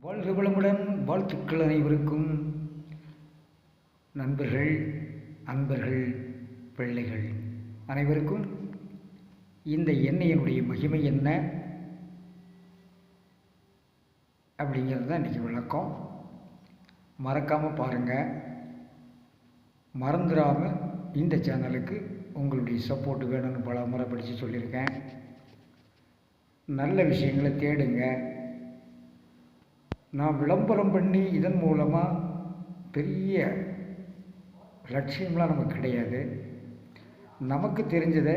வாழ்க வளமுடன். வாழ்த்துக்கள் அனைவருக்கும். நண்பர்கள், அன்பர்கள், பிள்ளைகள் அனைவருக்கும் இந்த எண்ணெயினுடைய மகிமை என்ன அப்படிங்கிறது தான் இன்றைக்கி விளக்கம். மறக்காமல் பாருங்கள். மறந்துடாமல் இந்த சேனலுக்கு உங்களுடைய சப்போர்ட் வேணும்னு பல முறை படித்து சொல்லியிருக்கேன். நல்ல விஷயங்களை தேடுங்க. நான் விளம்பரம் பண்ணி இதன் மூலமாக பெரிய லட்சியம்லாம் நமக்கு கிடையாது. நமக்கு தெரிஞ்சதை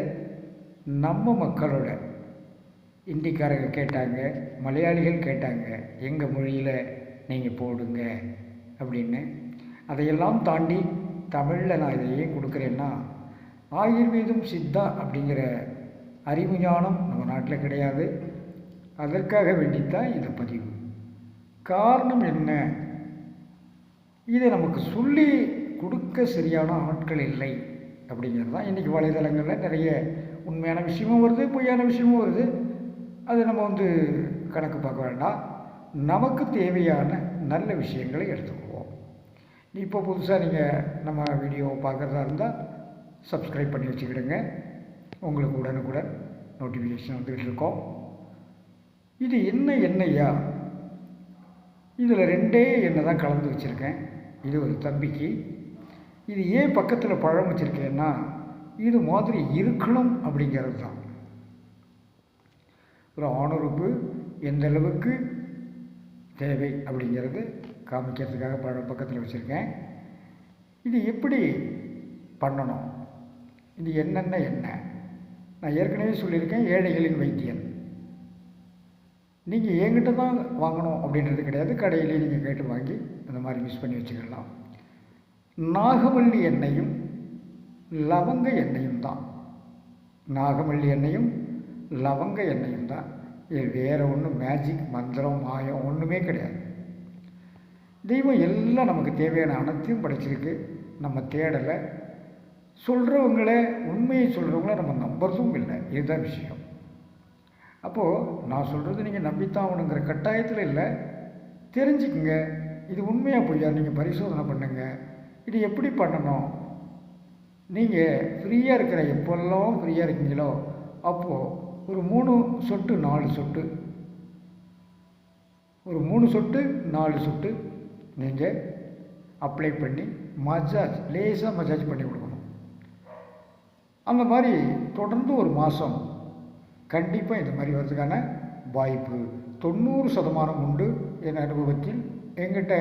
நம்ம மக்களோட இந்திக்காரங்க கேட்டாங்க, மலையாளிகள் கேட்டாங்க, எங்கள் மொழியில் நீங்கள் போடுங்க அப்படின்னு. அதையெல்லாம் தாண்டி தமிழில் நான் இதை ஏன் கொடுக்குறேன்னா, ஆயுர்வேதம் சித்தா அப்படிங்கிற அறிவு ஞானம் நம்ம நாட்டில் கிடையாது. அதற்காக வேண்டித்தான் இந்த பதிவு. காரணம் என்ன? இதை நமக்கு சொல்லி கொடுக்க சரியான ஆட்கள் இல்லை அப்படிங்கிறது தான். இன்றைக்கி வலைதளங்களில் நிறைய உண்மையான விஷயமும் வருது, பொய்யான விஷயமும் வருது. அது நம்ம கணக்கு பார்க்க வேண்டாம். நமக்கு தேவையான நல்ல விஷயங்களை எடுத்துக்குவோம். இப்போ புதுசாக நீங்கள் நம்ம வீடியோ பார்க்குறதா இருந்தால் சப்ஸ்கிரைப் பண்ணி வச்சுக்கிடுங்க. உங்களுக்கு உடனுக்குடன் நோட்டிஃபிகேஷன் வந்துக்கிட்டு இருக்கோம். இது என்ன எண்ணெய்யா? இதில் 2 எண்ணெய் தான் கலந்து வச்சுருக்கேன். இது ஒரு தம்பிக்கு. இது ஏன் பக்கத்தில் பழம் வச்சுருக்கேன்னா, இது மாதிரி இருக்கணும் அப்படிங்கிறது தான். ஒரு ஆணுறுப்பு எந்த அளவுக்கு தேவை அப்படிங்கிறது காமிக்கிறதுக்காக பழம் பக்கத்தில் வச்சுருக்கேன். இது எப்படி பண்ணணும், இது என்னென்ன எண்ணெய்? நான் ஏற்கனவே சொல்லியிருக்கேன், ஏழைகளின் வைத்தியன். நீங்கள் என்கிட்ட தான் வாங்கணும் அப்படின்றது கிடையாது. கடையிலே நீங்கள் கேட்டு வாங்கி அந்த மாதிரி மிக்ஸ் பண்ணி வச்சுக்கலாம். நாகமல்லி எண்ணெயும் லவங்க எண்ணெயும் தான். நாகமல்லி எண்ணெயும் லவங்க எண்ணெயும் தான். இது வேறு ஒன்றும் மேஜிக் மந்திரம் மாயம் ஒன்றுமே கிடையாது. தெய்வம் எல்லாம் நமக்கு தேவையான அனைத்தையும் படைச்சிருக்கு. நம்ம தேடலை. சொல்கிறவங்கள, உண்மையை சொல்கிறவங்கள நம்ம நம்புறதும் இல்லை. இதுதான் விஷயம். அப்போது நான் சொல்கிறது நீங்கள் நம்பித்தான் ஆகணுங்கிற கட்டாயத்தில் இல்லை. தெரிஞ்சுக்குங்க, இது உண்மையாக பொய்யா நீங்கள் பரிசோதனை பண்ணுங்கள். இது எப்படி பண்ணணும்? நீங்கள் ஃப்ரீயாக இருக்கிற எப்போல்லாம் ஃப்ரீயாக இருக்கீங்களோ அப்போது ஒரு 3 சொட்டு 4 சொட்டு, ஒரு 3 சொட்டு 4 சொட்டு நீங்கள் அப்ளை பண்ணி மசாஜ், லேசாக மசாஜ் பண்ணி கொடுக்கணும். அந்த மாதிரி தொடர்ந்து ஒரு மாதம் கண்டிப்பாக இந்த மாதிரி வர்றதுக்கான வாய்ப்பு 90% உண்டு. என் அனுபவத்தில் எங்கிட்ட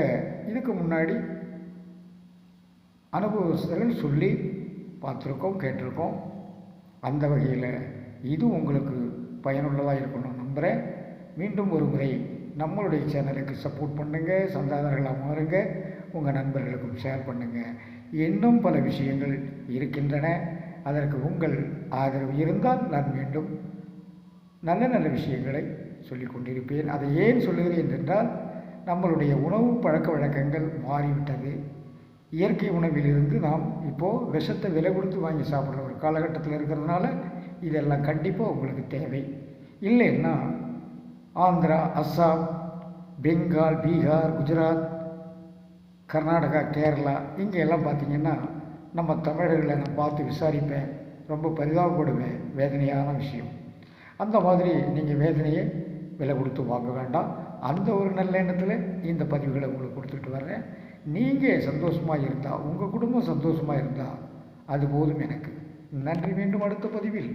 இதுக்கு முன்னாடி அனுபவங்கள் சொல்லி பார்த்துருக்கோம், கேட்டிருக்கோம். அந்த வகையில் இது உங்களுக்கு பயனுள்ளதாக இருக்கணும்னு நம்புகிறேன். மீண்டும் ஒரு முறை நம்மளுடைய சேனலுக்கு சப்போர்ட் பண்ணுங்கள், சந்தாதாரர்களாக மாறுங்க, உங்கள் நண்பர்களுக்கும் ஷேர் பண்ணுங்கள். இன்னும் பல விஷயங்கள் இருக்கின்றன. அதற்கு உங்கள் ஆதரவு இருந்தால் நான் மீண்டும் நல்ல நல்ல விஷயங்களை சொல்லிக் கொண்டிருப்பேன். அதை ஏன் சொல்லுகிறேன் என்றால், நம்மளுடைய உணவு பழக்க வழக்கங்கள் மாறிவிட்டது. இயற்கை உணவிலிருந்து நாம் இப்போது விஷத்தை விலை கொடுத்து வாங்கி சாப்பிட்ற ஒரு காலகட்டத்தில் இருக்கிறதுனால இதெல்லாம் கண்டிப்பாக உங்களுக்கு தேவை. இல்லைன்னா ஆந்திரா, அஸ்ஸாம், பெங்கால், பீகார், குஜராத், கர்நாடகா, கேரளா இங்கே எல்லாம் பார்த்திங்கன்னா நம்ம தமிழர்களை நான் பார்த்து விசாரிப்பேன். ரொம்ப பரிதாபப்படுவேன். வேதனையான விஷயம். அந்த மாதிரி நீங்கள் வேதனையை விலை கொடுத்து வாங்க வேண்டாம். அந்த ஒரு நல்ல எண்ணத்தில் இந்த பதிவுகளை உங்களுக்கு கொடுத்துட்டு வர்றேன். நீங்கள் சந்தோஷமாக இருந்தால், உங்கள் குடும்பம் சந்தோஷமாக இருந்தால் அது போதும் எனக்கு. நன்றி. மீண்டும் அடுத்த பதிவில்